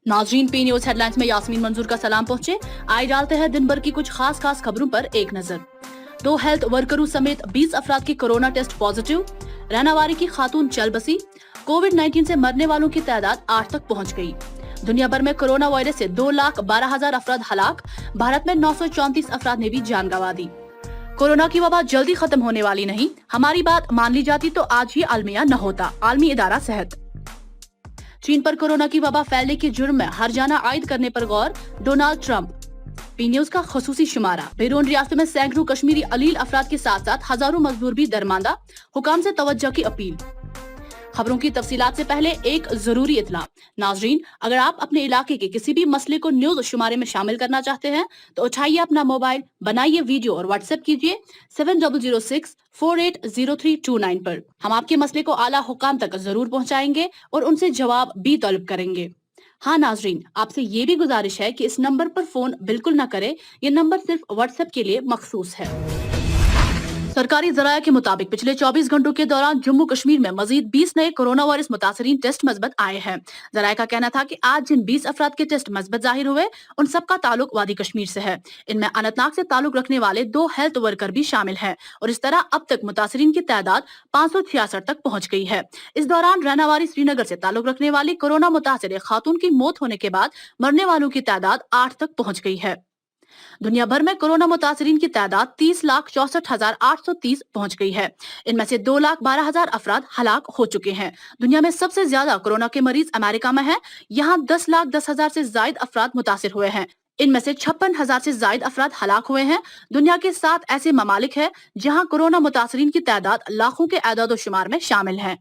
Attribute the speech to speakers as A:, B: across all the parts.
A: नाज़रीन, P news headlines में यास्मीन मंजूर का सलाम पहुंचे। आए डालते हैं दिन भर की कुछ खास खबरों पर एक नजर। 2 हेल्थ वर्करों समेत 20 अफराद की कोरोना टेस्ट पॉजिटिव। रहनावारी की खातून चल बसी। कोविड-19 से मरने वालों की तादाद 8 तक पहुंच गई। दुनिया भर में कोरोना वायरस से 2,12,000 अफराद हलाक। भारत में 934 अफराद ने भी जान गंवा दी। कोरोना की वबा जल्दी खत्म होने वाली नहीं, हमारी बात मान ली जाती तो आज ही अलमिया न होता। आलमी इदारा सेहत। चीन पर कोरोना की वबा फैलने के जुर्म में हर्जाना आयद करने पर गौर, डोनाल्ड ट्रंप। पी न्यूज का खसूसी शुमारा। बैरून रियासत में सैकड़ों कश्मीरी अलील अफराद के साथ साथ हजारों मजदूर भी दरमांदा। हुकाम से तवज्जो की अपील। खबरों की तफसीलात से पहले एक जरूरी इतला। नाजरीन, अगर आप अपने इलाके के किसी भी मसले को न्यूज शुमारे में शामिल करना चाहते हैं तो उठाइए अपना मोबाइल, बनाइए वीडियो और व्हाट्सएप कीजिए 7006480329 पर। हम आपके मसले को आला हुकाम तक जरूर पहुंचाएंगे और उनसे जवाब भी तलब करेंगे। हाँ नाजरीन, आपसे ये भी गुजारिश है कि इस नंबर पर फोन बिल्कुल न करें। ये नंबर सिर्फ व्हाट्सएप के लिए मखसूस है। सरकारी जराया के मुताबिक पिछले 24 घंटों के दौरान जम्मू कश्मीर में मजीद 20 नए कोरोना वायरस मुतासरीन टेस्ट मस्बत आए हैं। जराया का कहना था कि आज जिन 20 अफराद के टेस्ट मस्बत जाहिर हुए उन सबका ताल्लुक वादी कश्मीर से है। इनमें अनंतनाग से ताल्लुक रखने वाले 2 हेल्थ वर्कर भी शामिल हैं और इस तरह अब तक मुतासरीन की तादाद 566 तक पहुंच गई है। इस दौरान रहनावारी श्रीनगर से ताल्लुक रखने वाली कोरोना मुतासर खातून की मौत होने के बाद मरने वालों की तादाद 8 तक पहुंच गई है। दुनिया भर में कोरोना मुतासरीन की तादाद 30,64,830 पहुंच गई है। इनमें से 2,12,000 अफराद हलाक हो चुके हैं। दुनिया में सबसे ज्यादा कोरोना के मरीज अमेरिका में हैं। यहाँ 10,10,000 से जायद अफराद मुतासिर हुए हैं। इनमें से 56,000 से जायद अफराद हलाक हुए हैं। दुनिया के 7 ऐसे ममालिक हैं जहाँ कोरोना मुतासरीन की तादाद लाखों के आदाद शुमार में शामिल है।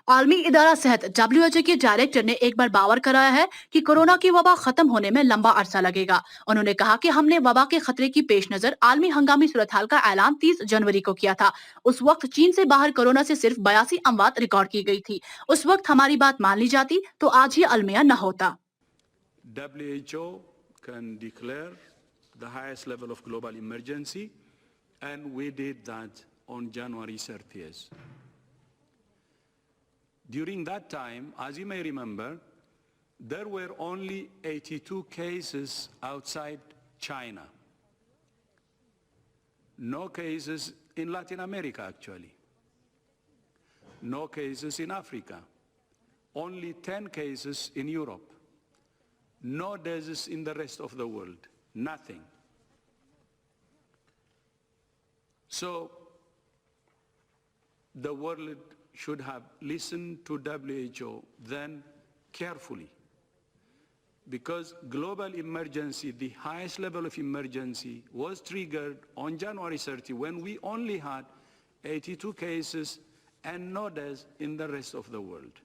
A: आलमी इदारा सेहत WHO के डायरेक्टर ने एक बार बावर कराया है कि कोरोना की वबा खत्म होने में लंबा अरसा लगेगा। उन्होंने कहा कि हमने वबा के खतरे की पेश नजर आलमी हंगामी सूरत हाल का ऐलान 30 जनवरी को किया था। उस वक्त चीन से बाहर कोरोना से सिर्फ 82 अमवात रिकॉर्ड की गई थी। उस वक्त हमारी बात मान ली जाती तो आज ये अलमिया न होता।
B: WHO can declare the highest level of global emergency and we did that on January 30th. During that time, as you may remember, there were only 82 cases outside China. No cases in Latin America, actually. No cases in Africa. Only 10 cases in Europe. No deaths in the rest of the world. Nothing. So, the world should have listened to WHO then carefully, because global emergency, the highest level of emergency, was triggered on January 30 when we only had 82 cases and no deaths in the rest of the world.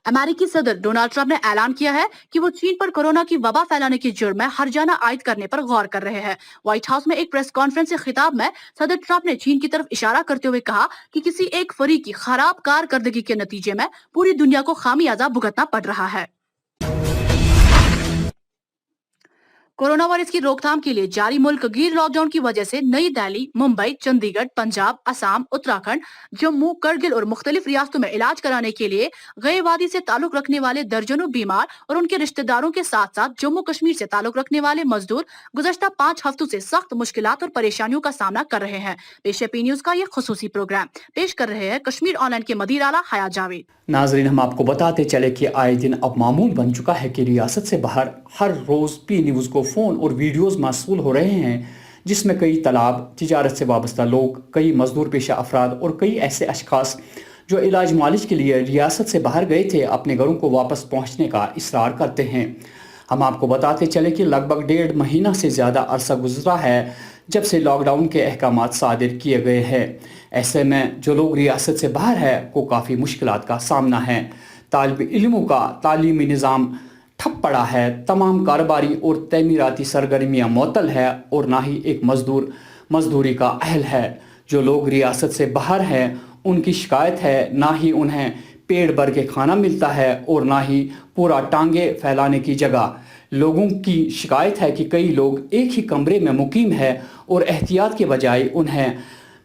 A: अमेरिकी सदर Donald Trump ने ऐलान किया है कि वो चीन पर कोरोना की वबा फैलाने के जुर्म में हर्जाना आयद करने पर गौर कर रहे हैं। व्हाइट हाउस में एक प्रेस कॉन्फ्रेंस से खिताब में सदर ट्रंप ने चीन की तरफ इशारा करते हुए कहा कि किसी एक फरीक की खराब कारकर्दगी के नतीजे में पूरी दुनिया को खामियाजा भुगतना पड़ रहा है। कोरोना वायरस की रोकथाम के लिए जारी मुल्क गिर लॉकडाउन की वजह से नई दिल्ली, मुंबई, चंडीगढ़, पंजाब, असम, उत्तराखंड, जम्मू, करगिल और मुख्तलिफ रियासतों में इलाज कराने के लिए गए वादी से ताल्लुक रखने वाले दर्जनों बीमार और उनके रिश्तेदारों के साथ साथ जम्मू कश्मीर से ताल्लुक रखने वाले मजदूर गुज़श्ता 5 हफ्तों से सख्त मुश्किलात और परेशानियों का सामना कर रहे हैं। पेश है पी न्यूज का ये खुसूसी प्रोग्राम। पेश कर रहे हैं कश्मीर ऑनलाइन के मदीर आला हयात जावेद।
C: नाजरीन, हम आपको बताते चले कि आए दिन अब मामूल बन चुका है कि रियासत से बाहर हर रोज पी न्यूज को फोन और वीडियोस मौसूल हो रहे हैं जिसमें कई तालाब, तिजारत से वाबस्ता लोग, कई मजदूर पेशा अफराद और कई ऐसे अशखास जो इलाज मालिज के लिए रियासत से बाहर गए थे अपने घरों को वापस पहुंचने का इसरार करते हैं। हम आपको बताते चले कि लगभग 1.5 महीना से ज़्यादा अरसा गुजरा है जब से लॉकडाउन के अहकाम सादिर किए गए हैं। ऐसे में जो लोग रियासत से बाहर है को काफ़ी मुश्किलात का सामना है। तालिब इल्मों का तालीमी निज़ाम ठप पड़ा है, तमाम कारोबारी और तमीराती सरगर्मियाँ मुअत्तल है और ना ही एक मजदूर मजदूरी का अहल है। जो लोग रियासत से बाहर हैं उनकी शिकायत है ना ही उन्हें पेट भर के खाना मिलता है और ना ही पूरा टांगे फैलाने की जगह। लोगों की शिकायत है कि कई लोग एक ही कमरे में मुकीम है और एहतियात के बजाय उन्हें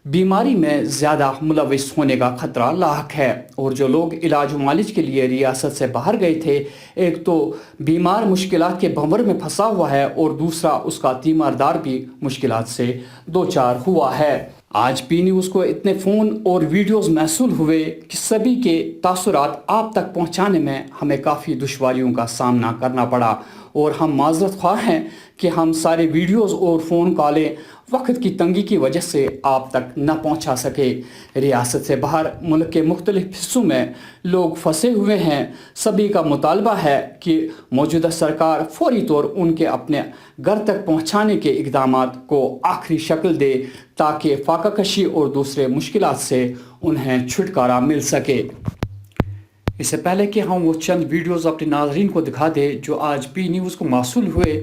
C: बीमारी में ज़्यादा मुलविस होने का खतरा लाक है। और जो लोग इलाज मालिज के लिए रियासत से बाहर गए थे, एक तो बीमार मुश्किलात के भंवर में फंसा हुआ है और दूसरा उसका तीमारदार भी मुश्किलात से दो चार हुआ है। आज पी न्यूज़ को इतने फ़ोन और वीडियोज़ मौसूल हुए कि सभी के तासुरात आप तक पहुँचाने में हमें काफ़ी दुश्वारियों का सामना करना पड़ा और हम माज़रत ख्वाह हैं कि हम सारे वीडियोज़ और फ़ोन कॉलें वक्त की तंगी की वजह से आप तक न पहुंचा सके। रियासत से बाहर मुल्क के मुख्तलिफ हिस्सों में लोग फंसे हुए हैं। सभी का मुतालबा है कि मौजूदा सरकार फौरी तौर उनके अपने घर तक पहुंचाने के इक़दामात को आखिरी शक्ल दे ताकि फाका कशी और दूसरे मुश्किलात से उन्हें छुटकारा मिल सके। इससे पहले कि हम वो चंद वीडियोज़ अपने नाज़रीन को दिखा दें जो आज पी न्यूज़ को मौसूल हुए,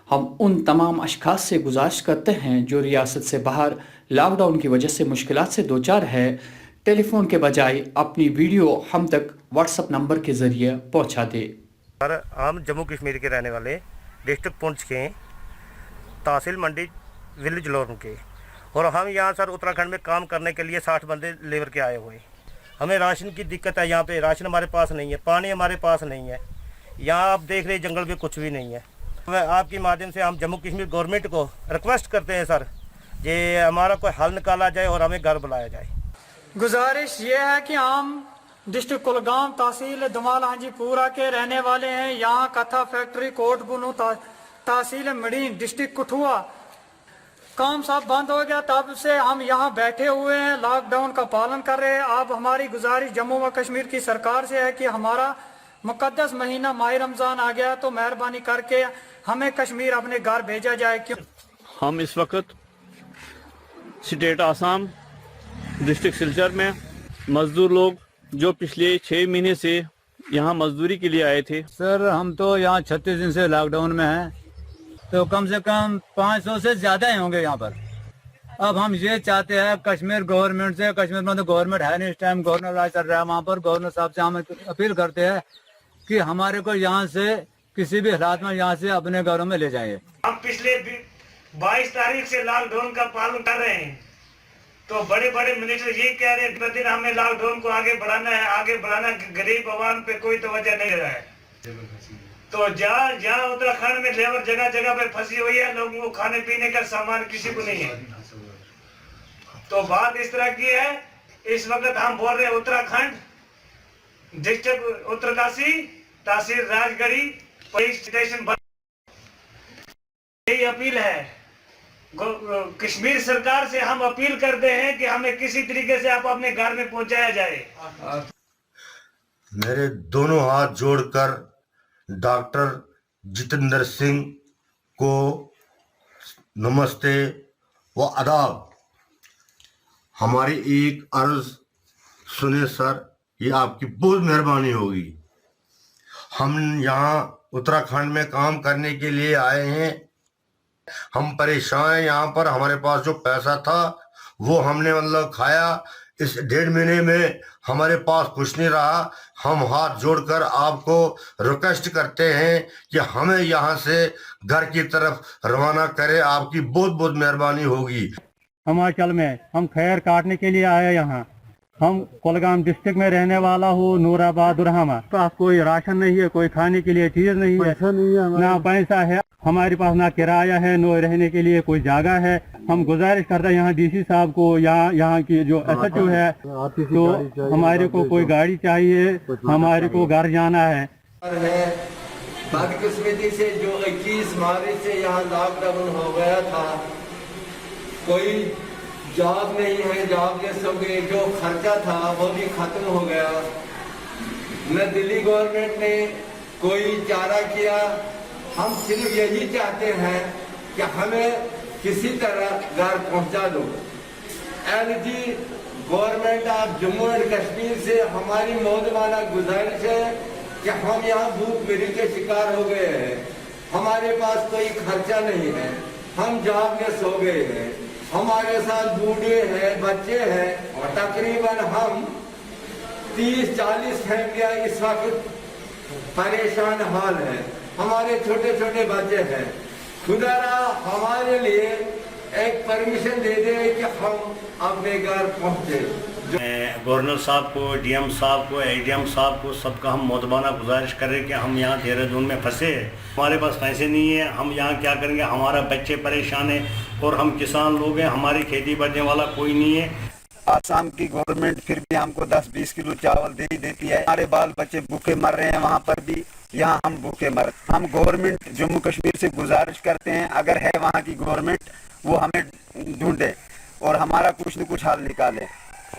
C: हम उन तमाम अशख़ास से गुजारिश करते हैं जो रियासत से बाहर लॉकडाउन की वजह से मुश्किलात से दो चार है, टेलीफोन के बजाय अपनी वीडियो हम तक व्हाट्सएप नंबर के ज़रिए पहुंचा दे।
D: सर, हम जम्मू कश्मीर के रहने वाले, डिस्ट्रिक्ट पुंछ के, तहसील मंडी, विलेज लोरन के, और हम यहाँ सर उत्तराखंड में काम करने के लिए 60 बंदे लेबर के आए हुए। हमें राशन की दिक्कत है, यहाँ पे राशन हमारे पास नहीं है, पानी हमारे पास नहीं है, यहाँ आप देख रहे जंगल में कुछ भी नहीं है। आपके माध्यम से हम जम्मू कश्मीर गवर्नमेंट को रिक्वेस्ट करते हैं सर, ये हमारा कोई हल निकाला जाए और हमें घर बुलाया जाए।
E: गुजारिश ये है कि हम डिस्ट्रिक्ट कुलगाम, तहसील दमाल हाजीपुरा के रहने वाले हैं। यहाँ कथा फैक्ट्री, कोट बुनू, तहसील मडीन, डिस्ट्रिक्ट कठुआ, काम सब बंद हो गया, तब से हम यहाँ बैठे हुए हैं, लॉकडाउन का पालन कर रहे हैं। अब हमारी गुजारिश जम्मू व कश्मीर की सरकार से है कि हमारा मुकद्दस महीना माह रमज़ान आ गया, तो मेहरबानी करके हमें कश्मीर अपने घर भेजा जाए। क्यों
F: हम इस वक्त स्टेट आसाम डिस्ट्रिक्ट सिलचर में मजदूर लोग जो पिछले 6 महीने से यहाँ मजदूरी के लिए आए थे।
G: सर, हम तो यहाँ 36 दिन से लॉकडाउन में हैं, तो कम से कम 500 से ज़्यादा ही होंगे यहाँ पर। अब हम ये चाहते हैं कश्मीर गवर्नमेंट से, कश्मीर में तो गवर्नमेंट है नहीं इस टाइम, गवर्नर राज चल रहा है वहाँ पर, गवर्नर साहब से हम अपील करते हैं कि हमारे को यहाँ से किसी भी हालात में यहाँ से अपने घरों में ले जाएंगे।
D: हम पिछले 22 तारीख से लॉकडाउन का पालन कर रहे हैं, तो बड़े बड़े मिनिस्टर ये कह रहे हैं प्रतिदिन हमें लॉकडाउन को आगे बढ़ाना है, आगे बढ़ाना, गरीब आवाम पे कोई तवज्जो नहीं दे रहा है। तो जहाँ उत्तराखंड में लेबर जगह जगह पे फंसी हुई है, लोगों को खाने पीने का सामान किसी को नहीं है। तो बात इस तरह की है, इस वक्त हम बोल रहे हैं उत्तराखंड, डिस्ट्रिक्ट उत्तरकाशी, तहसील राजगढ़ी, पुलिस स्टेशन, यही अपील है कश्मीर सरकार से। हम अपील करते हैं कि हमें किसी तरीके से आप अपने घर में पहुंचाया जाए।
H: मेरे दोनों हाथ जोड़कर डॉक्टर जितेंद्र सिंह को नमस्ते व आदाब। हमारी एक अर्ज सुने सर, ये आपकी बहुत मेहरबानी होगी। हम यहाँ उत्तराखंड में काम करने के लिए आए हैं, हम परेशान हैं यहाँ पर। हमारे पास जो पैसा था वो हमने मतलब खाया, इस 1.5 महीने में हमारे पास कुछ नहीं रहा। हम हाथ जोड़कर आपको रिक्वेस्ट करते हैं कि हमें यहाँ से घर की तरफ रवाना करें, आपकी बहुत बहुत मेहरबानी होगी।
G: हिमाचल में हम खैर काटने के लिए आए यहाँ। हम कुलगाम डिस्ट्रिक्ट में रहने वाला हूँ, नूराबाद दुरहमा। पास कोई राशन नहीं है, कोई खाने के लिए चीज नहीं है, पैसा नहीं है, ना पैसा है हमारे पास, ना किराया है, न रहने के लिए कोई जगह है। हम गुजारिश करते हैं यहाँ डीसी साहब को, यहाँ की जो SHO है, तो हमारे को कोई गाड़ी चाहिए, हमारे को घर जाना है।
I: बदकिस्मती से जो 21 मार्च से यहाँ लॉकडाउन हो गया था, कोई जॉब नहीं है, जॉबलेस हो गए, जो खर्चा था वो भी खत्म हो गया। न दिल्ली गवर्नमेंट ने कोई चारा किया। हम सिर्फ यही चाहते हैं कि हमें किसी तरह घर पहुंचा दो। LG government of Jammu and Kashmir से हमारी मौजूदा गुजारिश है कि हम यहाँ भूखमरी के शिकार हो गए हैं, हमारे पास कोई खर्चा नहीं है, हम जॉबलेस हो गए हैं, हमारे साथ बूढ़े हैं, बच्चे हैं, और तकरीबन हम 30-40 फैमिलियां इस वक्त परेशान हाल है। हमारे छोटे छोटे बच्चे हैं। खुदारा हमारे लिए एक परमिशन दे दें कि हम अपने घर पहुंचे।
J: गवर्नर साहब को, डीएम साहब को, एडीएम साहब को, सबका हम मोतबाना गुजारिश कर रहे हैं कि हम यहाँ देहरादून में फंसे हैं, हमारे पास पैसे नहीं है, हम यहाँ क्या करेंगे, हमारा बच्चे परेशान हैं और हम किसान लोग हैं, हमारी खेती करने वाला कोई नहीं है।
K: आसाम की गवर्नमेंट फिर भी हमको 10-20 किलो चावल दे देती है, हमारे बाल बच्चे भूखे मर रहे हैं वहाँ पर भी, यहाँ हम भूखे मर। हम गवर्नमेंट जम्मू कश्मीर से गुजारिश करते हैं, अगर है वहाँ की गवर्नमेंट वो हमें ढूंढे और हमारा कुछ न कुछ हल निकाले।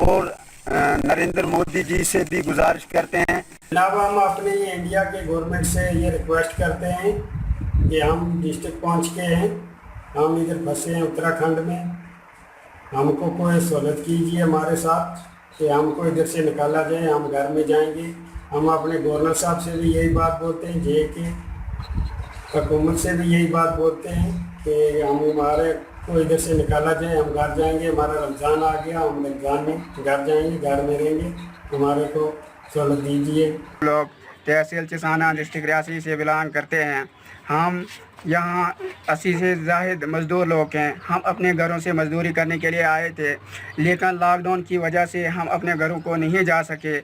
K: और नरेंद्र मोदी जी से भी गुजारिश करते हैं।
L: जनाब, हम अपने इंडिया के गवर्नमेंट से ये रिक्वेस्ट करते हैं कि हम डिस्ट्रिक्ट पहुँच के हैं, हम इधर फंसे हैं उत्तराखंड में, हमको कोई सहूलत कीजिए हमारे साथ कि हमको इधर से निकाला जाए, हम घर में जाएंगे। हम अपने गवर्नर साहब से भी यही बात बोलते हैं, जे के हुकूमत से भी यही बात बोलते हैं कि हम हमारे को इधर से निकाला जाए, हम घर जाएंगे, हमारा रमज़ान आ गया, हम रमज़ान में घर जाएंगे, घर में रहेंगे, हमारे को सहूलत दीजिए।
K: लोग तहसील चिसाना डिस्ट्रिक्ट रियासी से बिलोंग करते हैं। हम यहाँ 80 से ज़ायद मज़दूर लोग हैं। हम अपने घरों से मज़दूरी करने के लिए आए थे, लेकिन लॉकडाउन की वजह से हम अपने घरों को नहीं जा सके।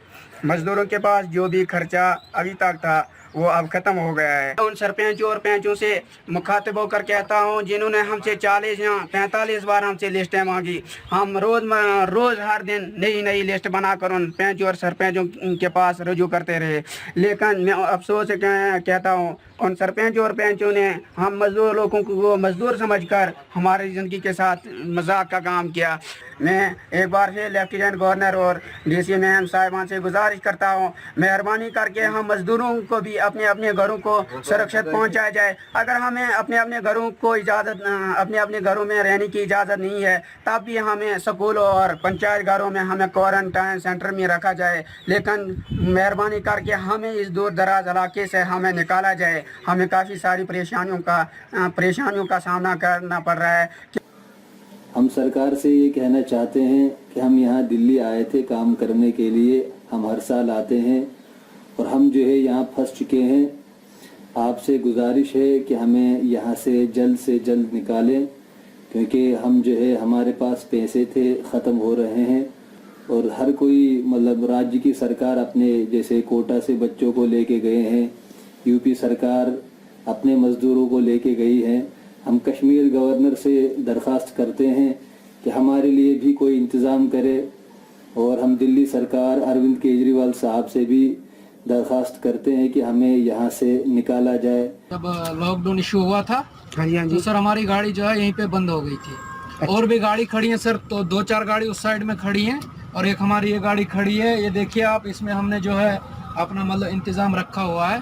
K: मज़दूरों के पास जो भी खर्चा अभी तक था वो अब ख़त्म हो गया है। उन सरपंचों और पंचों से मुखातिब होकर कहता हूँ जिन्होंने हमसे 40 या 45 बार हमसे लिस्टें मांगी, हम रोज़ हर दिन नई नई लिस्ट बनाकर उन पंचों और सरपंचों के पास रजू करते रहे, लेकिन मैं अफसोस से कहता हूँ उन सरपंचों और पंचों ने हम मज़दूर लोगों को मज़दूर समझकर हमारी ज़िंदगी के साथ मजाक का काम किया। मैं एक बार फिर लेफ्टिनेंट गवर्नर और डीसी मैम साहिबान से गुजारिश करता हूँ, मेहरबानी करके हम मज़दूरों को भी अपने अपने घरों को सुरक्षित पहुँचाया जाए। अगर हमें अपने अपने घरों को इजाज़त अपने अपने घरों में रहने की इजाज़त नहीं है, तब भी हमें स्कूलों और पंचायत घरों में हमें क्वारंटाइन सेंटर में रखा जाए, लेकिन मेहरबानी करके हमें इस दूर दराज इलाके से हमें निकाला जाए। हमें काफ़ी सारी परेशानियों का सामना करना पड़ रहा है।
M: हम सरकार से ये कहना चाहते हैं कि हम यहाँ दिल्ली आए थे काम करने के लिए, हम हर साल आते हैं और हम जो है यहाँ फंस चुके हैं। आपसे गुजारिश है कि हमें यहाँ से जल्द निकालें, क्योंकि हम जो है हमारे पास पैसे थे ख़त्म हो रहे हैं और हर कोई मतलब राज्य की सरकार अपने जैसे कोटा से बच्चों को लेके गए हैं, यूपी सरकार अपने मज़दूरों को लेके गई है। हम कश्मीर गवर्नर से दरख्वास्त करते हैं कि हमारे लिए भी कोई इंतज़ाम करे और हम दिल्ली सरकार अरविंद केजरीवाल साहब से भी दरख्वास्त करते हैं कि हमें यहाँ से निकाला जाए।
E: जब लॉकडाउन इशू हुआ था तो सर हमारी गाड़ी जो है यहीं पे बंद हो गई थी और भी गाड़ी खड़ी है सर, तो 2-4 गाड़ी उस साइड में खड़ी हैं और एक हमारी ये गाड़ी खड़ी है। ये देखिए आप, इसमें हमने जो है अपना मतलब इंतज़ाम रखा हुआ है।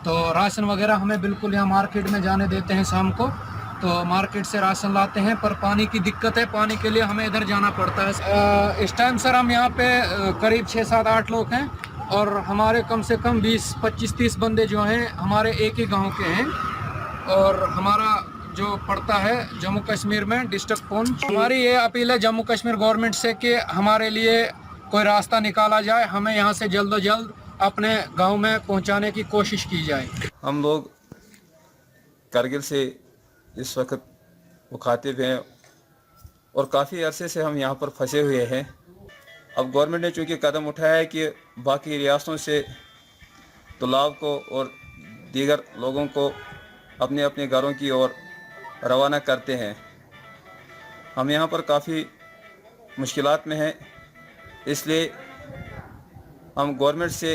E: तो राशन वगैरह हमें बिल्कुल यहाँ मार्केट में जाने देते हैं शाम को, तो मार्केट से राशन लाते हैं, पर पानी की दिक्कत है, पानी के लिए हमें इधर जाना पड़ता है। इस टाइम सर हम यहाँ पे करीब 6-7-8 लोग हैं और हमारे कम से कम 20-25-30 बंदे जो हैं हमारे एक ही गांव के हैं और हमारा जो पड़ता है जम्मू कश्मीर में डिस्ट्रिक्ट पुंछ। हमारी ये अपील है जम्मू कश्मीर गवर्नमेंट से कि हमारे लिए कोई रास्ता निकाला जाए, हमें यहाँ से जल्द से जल्द अपने गांव में पहुंचाने की कोशिश की जाए।
N: हम लोग कारगिल से इस वक्त मुखातिब हैं और काफ़ी अरसे से हम यहाँ पर फंसे हुए हैं। अब गवर्नमेंट ने चूँकि कदम उठाया है कि बाकी रियासतों से तुलाब को और दीगर लोगों को अपने अपने घरों की ओर रवाना करते हैं, हम यहाँ पर काफ़ी मुश्किलात में हैं। इसलिए हम गवर्नमेंट से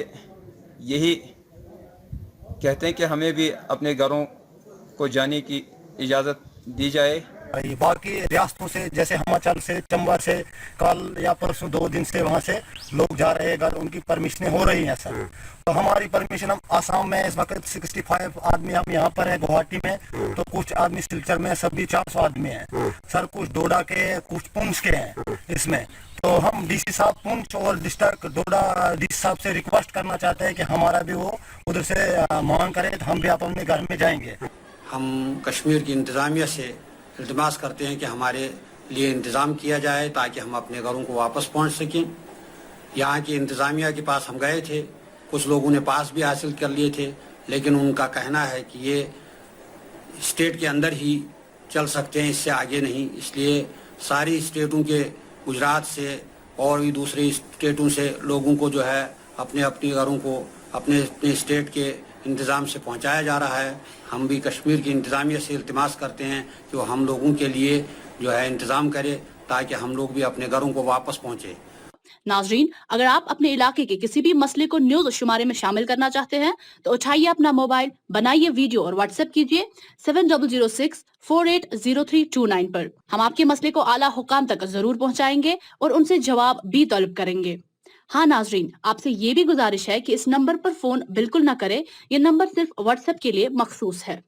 N: यही कहते हैं कि हमें भी अपने घरों को जाने की इजाज़त दी जाए।
K: बाकी रियासतों से जैसे हिमाचल से, चंबा से कल या परसों 2 दिन से वहाँ से लोग जा रहे हैं, अगर उनकी परमिशनें हो रही हैं सर। तो हमारी परमिशन, हम आसाम में इस वक्त 65 आदमी हम यहाँ पर है गुवाहाटी में, तो कुछ आदमी सिलचर में, सभी 400 आदमी हैं सर, कुछ डोडा के, कुछ पुंछ के हैं इसमें। तो हम डीसी साहब पुंछ और डिस्ट्रिक्ट डोडा डीसी साहब से रिक्वेस्ट करना चाहते हैं कि हमारा भी वो उधर से मांग करें, तो हम भी अपने घर में जाएंगे।
O: हम कश्मीर की इंतज़ामिया से इल्तिमास करते हैं कि हमारे लिए इंतज़ाम किया जाए ताकि हम अपने घरों को वापस पहुंच सकें। यहाँ की इंतज़ामिया के पास हम गए थे, कुछ लोगों ने पास भी हासिल कर लिए थे, लेकिन उनका कहना है कि ये स्टेट के अंदर ही चल सकते हैं, इससे आगे नहीं। इसलिए सारी स्टेटों के, गुजरात से और भी दूसरे स्टेटों से लोगों को जो है अपने अपने घरों को अपने अपने स्टेट के इंतज़ाम से पहुंचाया जा रहा है। हम भी कश्मीर की इंतज़ामिया से इल्तिमास करते हैं कि वो हम लोगों के लिए जो है इंतज़ाम करे ताकि हम लोग भी अपने घरों को वापस पहुंचे।
A: नाजरीन, अगर आप अपने इलाके के किसी भी मसले को न्यूज शुमारे में शामिल करना चाहते हैं तो उठाइए अपना मोबाइल, बनाइए वीडियो और व्हाट्सएप कीजिए 7006480329 पर। हम आपके मसले को आला हुकाम तक जरूर पहुंचाएंगे और उनसे जवाब भी तलब करेंगे। हाँ नाजरीन, आपसे ये भी गुजारिश है कि इस नंबर पर फोन बिल्कुल ना करें, ये नंबर सिर्फ व्हाट्सएप के लिए मखसूस है।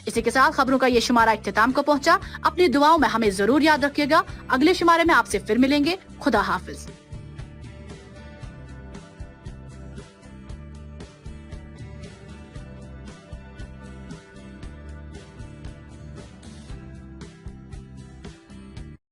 A: इसी के साथ खबरों का ये शुमारा इख्तिताम को पहुंचा। अपनी दुआओं में हमें जरूर याद रखिएगा। अगले शुमारे में आपसे फिर मिलेंगे। खुदा हाफिज।